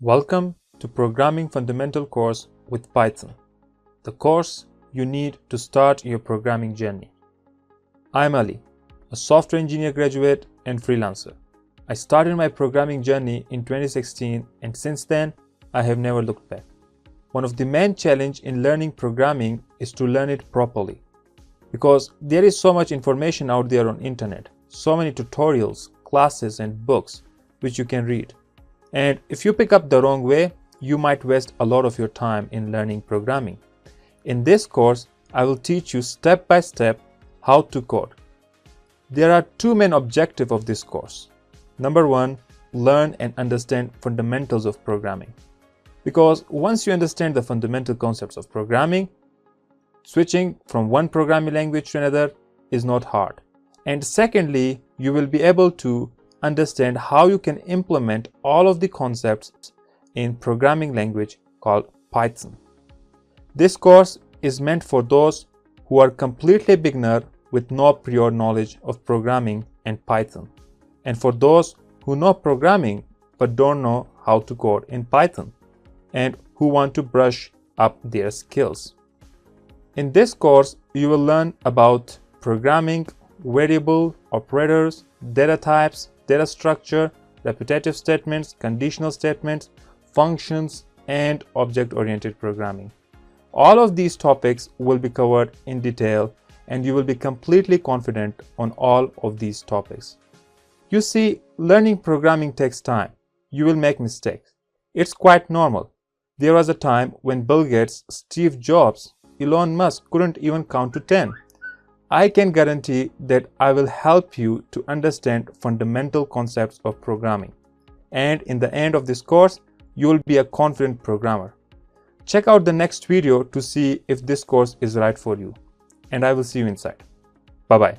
Welcome to Programming Fundamental course with Python, the course you need to start your programming journey. I'm Ali, a software engineer graduate and freelancer. I started my programming journey in 2016 and since then I have never looked back. One of the main challenges in learning programming is to learn it properly, because there is so much information out there on internet, so many tutorials, classes and books which you can read. And if you pick up the wrong way, you might waste a lot of your time in learning programming. In this course, I will teach you step by step how to code. There are two main objectives of this course. Number one, learn and understand fundamentals of programming. Because once you understand the fundamental concepts of programming, switching from one programming language to another is not hard. And secondly, you will be able to understand how you can implement all of the concepts in programming language called Python. This course is meant for those who are completely beginner with no prior knowledge of programming and Python, and for those who know programming but don't know how to code in Python and who want to brush up their skills. In this course, you will learn about programming, variable, operators, data types, data structure, repetitive statements, conditional statements, functions, and object-oriented programming. All of these topics will be covered in detail and you will be completely confident on all of these topics. You see, learning programming takes time. You will make mistakes. It's quite normal. There was a time when Bill Gates, Steve Jobs, Elon Musk couldn't even count to 10. I can guarantee that I will help you to understand fundamental concepts of programming. And in the end of this course, you will be a confident programmer. Check out the next video to see if this course is right for you. And I will see you inside. Bye-bye.